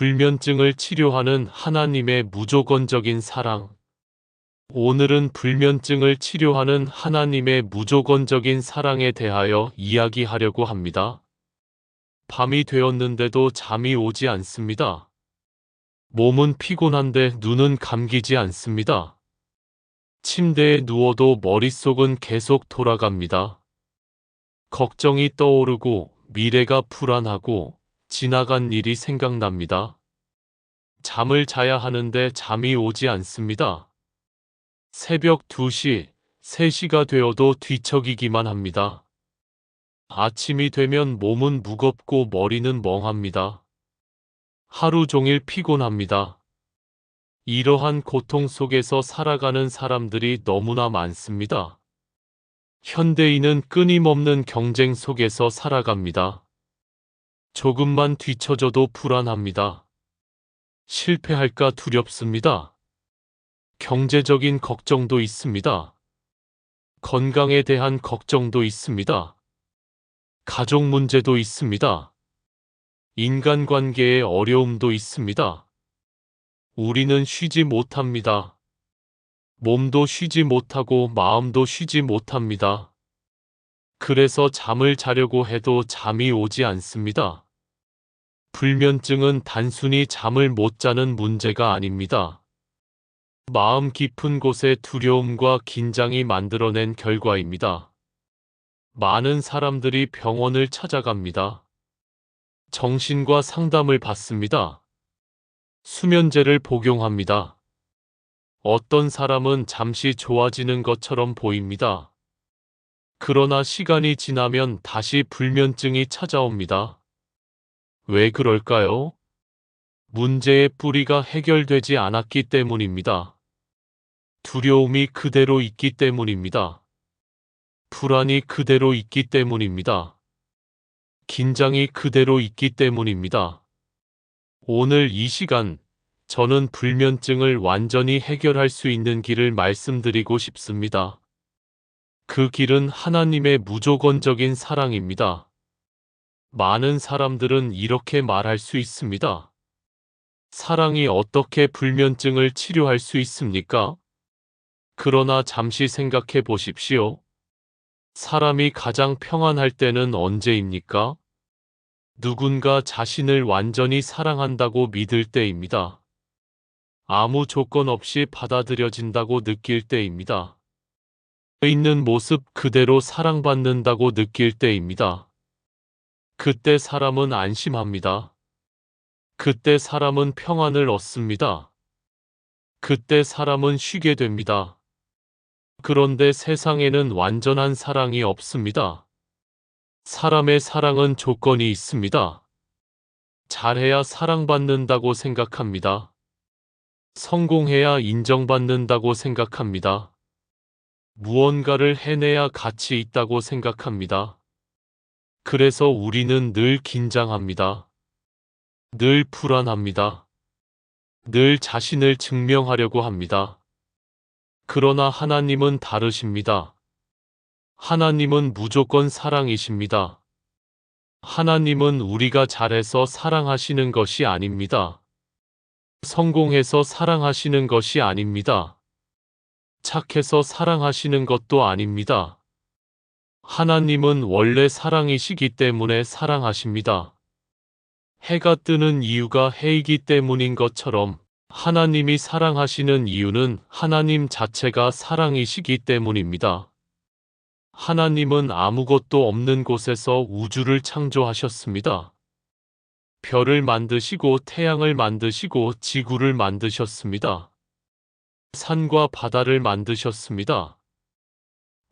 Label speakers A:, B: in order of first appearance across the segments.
A: 불면증을 치료하는 하나님의 무조건적인 사랑. 오늘은 불면증을 치료하는 하나님의 무조건적인 사랑에 대하여 이야기하려고 합니다. 밤이 되었는데도 잠이 오지 않습니다. 몸은 피곤한데 눈은 감기지 않습니다. 침대에 누워도 머릿속은 계속 돌아갑니다. 걱정이 떠오르고 미래가 불안하고 지나간 일이 생각납니다. 잠을 자야 하는데 잠이 오지 않습니다. 새벽 2시, 3시가 되어도 뒤척이기만 합니다. 아침이 되면 몸은 무겁고 머리는 멍합니다. 하루 종일 피곤합니다. 이러한 고통 속에서 살아가는 사람들이 너무나 많습니다. 현대인은 끊임없는 경쟁 속에서 살아갑니다. 조금만 뒤처져도 불안합니다. 실패할까 두렵습니다. 경제적인 걱정도 있습니다. 건강에 대한 걱정도 있습니다. 가족 문제도 있습니다. 인간관계의 어려움도 있습니다. 우리는 쉬지 못합니다. 몸도 쉬지 못하고 마음도 쉬지 못합니다. 그래서 잠을 자려고 해도 잠이 오지 않습니다. 불면증은 단순히 잠을 못 자는 문제가 아닙니다. 마음 깊은 곳에 두려움과 긴장이 만들어낸 결과입니다. 많은 사람들이 병원을 찾아갑니다. 정신과 상담을 받습니다. 수면제를 복용합니다. 어떤 사람은 잠시 좋아지는 것처럼 보입니다. 그러나 시간이 지나면 다시 불면증이 찾아옵니다. 왜 그럴까요? 문제의 뿌리가 해결되지 않았기 때문입니다. 두려움이 그대로 있기 때문입니다. 불안이 그대로 있기 때문입니다. 긴장이 그대로 있기 때문입니다. 오늘 이 시간, 저는 불면증을 완전히 해결할 수 있는 길을 말씀드리고 싶습니다. 그 길은 하나님의 무조건적인 사랑입니다. 많은 사람들은 이렇게 말할 수 있습니다. 사랑이 어떻게 불면증을 치료할 수 있습니까? 그러나 잠시 생각해 보십시오. 사람이 가장 평안할 때는 언제입니까? 누군가 자신을 완전히 사랑한다고 믿을 때입니다. 아무 조건 없이 받아들여진다고 느낄 때입니다. 있는 모습 그대로 사랑받는다고 느낄 때입니다. 그때 사람은 안심합니다. 그때 사람은 평안을 얻습니다. 그때 사람은 쉬게 됩니다. 그런데 세상에는 완전한 사랑이 없습니다. 사람의 사랑은 조건이 있습니다. 잘해야 사랑받는다고 생각합니다. 성공해야 인정받는다고 생각합니다. 무언가를 해내야 가치 있다고 생각합니다. 그래서 우리는 늘 긴장합니다. 늘 불안합니다. 늘 자신을 증명하려고 합니다. 그러나 하나님은 다르십니다. 하나님은 무조건 사랑이십니다. 하나님은 우리가 잘해서 사랑하시는 것이 아닙니다. 성공해서 사랑하시는 것이 아닙니다. 착해서 사랑하시는 것도 아닙니다. 하나님은 원래 사랑이시기 때문에 사랑하십니다. 해가 뜨는 이유가 해이기 때문인 것처럼 하나님이 사랑하시는 이유는 하나님 자체가 사랑이시기 때문입니다. 하나님은 아무것도 없는 곳에서 우주를 창조하셨습니다. 별을 만드시고 태양을 만드시고 지구를 만드셨습니다. 산과 바다를 만드셨습니다.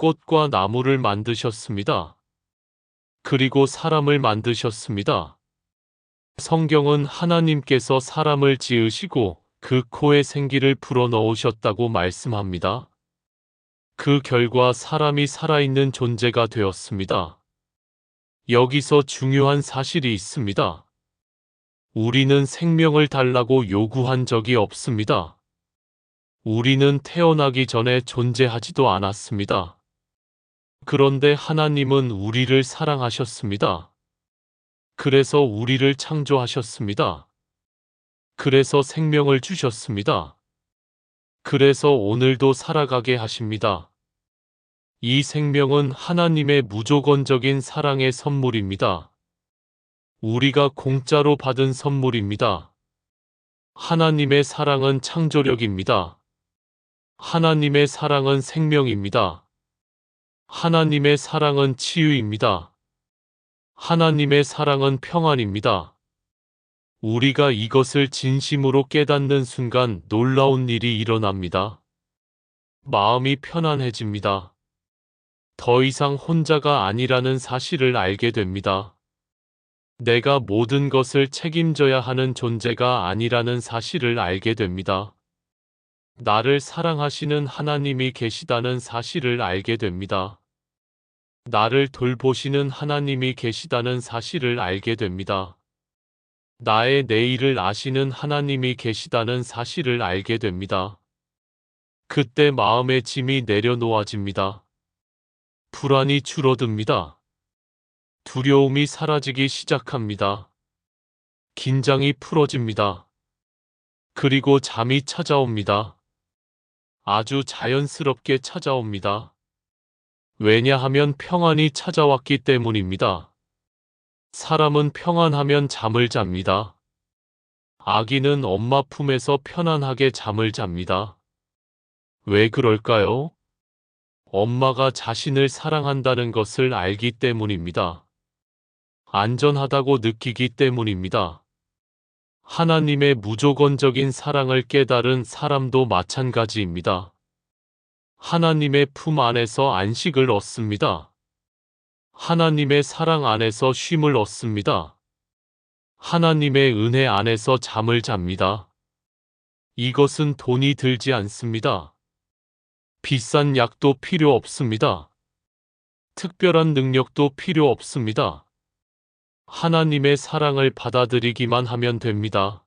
A: 꽃과 나무를 만드셨습니다. 그리고 사람을 만드셨습니다. 성경은 하나님께서 사람을 지으시고 그 코에 생기를 불어넣으셨다고 말씀합니다. 그 결과 사람이 살아있는 존재가 되었습니다. 여기서 중요한 사실이 있습니다. 우리는 생명을 달라고 요구한 적이 없습니다. 우리는 태어나기 전에 존재하지도 않았습니다. 그런데 하나님은 우리를 사랑하셨습니다. 그래서 우리를 창조하셨습니다. 그래서 생명을 주셨습니다. 그래서 오늘도 살아가게 하십니다. 이 생명은 하나님의 무조건적인 사랑의 선물입니다. 우리가 공짜로 받은 선물입니다. 하나님의 사랑은 창조력입니다. 하나님의 사랑은 생명입니다. 하나님의 사랑은 치유입니다. 하나님의 사랑은 평안입니다. 우리가 이것을 진심으로 깨닫는 순간 놀라운 일이 일어납니다. 마음이 편안해집니다. 더 이상 혼자가 아니라는 사실을 알게 됩니다. 내가 모든 것을 책임져야 하는 존재가 아니라는 사실을 알게 됩니다. 나를 사랑하시는 하나님이 계시다는 사실을 알게 됩니다. 나를 돌보시는 하나님이 계시다는 사실을 알게 됩니다. 나의 내일을 아시는 하나님이 계시다는 사실을 알게 됩니다. 그때 마음의 짐이 내려놓아집니다. 불안이 줄어듭니다. 두려움이 사라지기 시작합니다. 긴장이 풀어집니다. 그리고 잠이 찾아옵니다. 아주 자연스럽게 찾아옵니다. 왜냐하면 평안이 찾아왔기 때문입니다. 사람은 평안하면 잠을 잡니다. 아기는 엄마 품에서 편안하게 잠을 잡니다. 왜 그럴까요? 엄마가 자신을 사랑한다는 것을 알기 때문입니다. 안전하다고 느끼기 때문입니다. 하나님의 무조건적인 사랑을 깨달은 사람도 마찬가지입니다. 하나님의 품 안에서 안식을 얻습니다. 하나님의 사랑 안에서 쉼을 얻습니다. 하나님의 은혜 안에서 잠을 잡니다. 이것은 돈이 들지 않습니다. 비싼 약도 필요 없습니다. 특별한 능력도 필요 없습니다. 하나님의 사랑을 받아들이기만 하면 됩니다.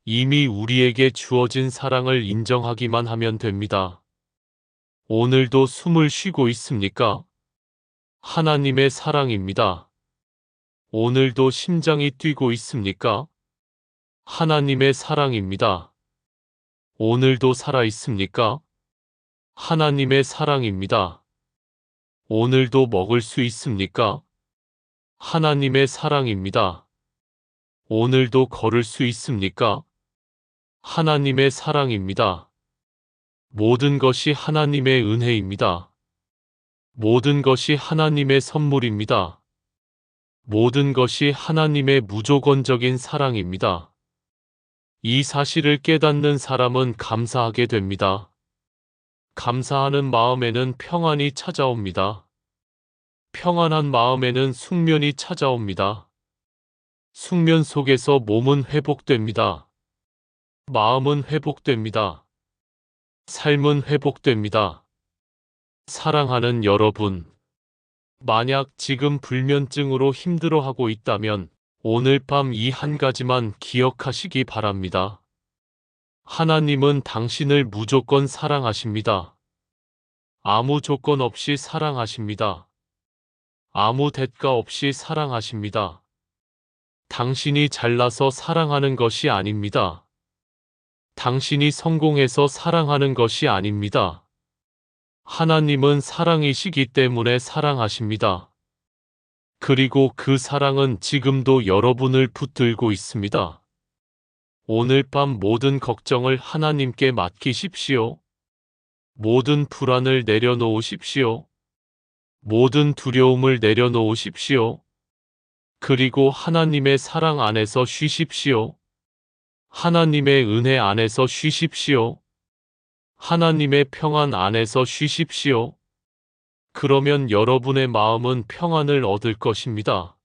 A: 이미 우리에게 주어진 사랑을 인정하기만 하면 됩니다. 오늘도 숨을 쉬고 있습니까? 하나님의 사랑입니다. 오늘도 심장이 뛰고 있습니까? 하나님의 사랑입니다. 오늘도 살아 있습니까? 하나님의 사랑입니다. 오늘도 먹을 수 있습니까? 하나님의 사랑입니다. 오늘도 걸을 수 있습니까? 하나님의 사랑입니다. 모든 것이 하나님의 은혜입니다. 모든 것이 하나님의 선물입니다. 모든 것이 하나님의 무조건적인 사랑입니다. 이 사실을 깨닫는 사람은 감사하게 됩니다. 감사하는 마음에는 평안이 찾아옵니다. 평안한 마음에는 숙면이 찾아옵니다. 숙면 속에서 몸은 회복됩니다. 마음은 회복됩니다. 삶은 회복됩니다. 사랑하는 여러분, 만약 지금 불면증으로 힘들어하고 있다면 오늘 밤 이 한 가지만 기억하시기 바랍니다. 하나님은 당신을 무조건 사랑하십니다. 아무 조건 없이 사랑하십니다. 아무 대가 없이 사랑하십니다. 당신이 잘나서 사랑하는 것이 아닙니다. 당신이 성공해서 사랑하는 것이 아닙니다. 하나님은 사랑이시기 때문에 사랑하십니다. 그리고 그 사랑은 지금도 여러분을 붙들고 있습니다. 오늘 밤 모든 걱정을 하나님께 맡기십시오. 모든 불안을 내려놓으십시오. 모든 두려움을 내려놓으십시오. 그리고 하나님의 사랑 안에서 쉬십시오. 하나님의 은혜 안에서 쉬십시오. 하나님의 평안 안에서 쉬십시오. 그러면 여러분의 마음은 평안을 얻을 것입니다.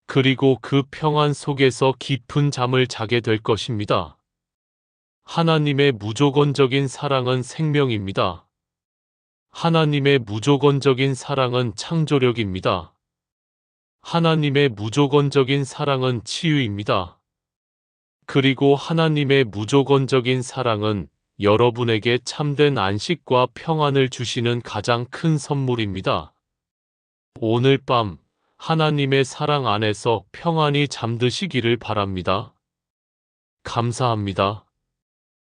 A: 그리고 그 평안 속에서 깊은 잠을 자게 될 것입니다. 하나님의 무조건적인 사랑은 생명입니다. 하나님의 무조건적인 사랑은 창조력입니다. 하나님의 무조건적인 사랑은 치유입니다. 그리고 하나님의 무조건적인 사랑은 여러분에게 참된 안식과 평안을 주시는 가장 큰 선물입니다. 오늘 밤 하나님의 사랑 안에서 평안히 잠드시기를 바랍니다. 감사합니다.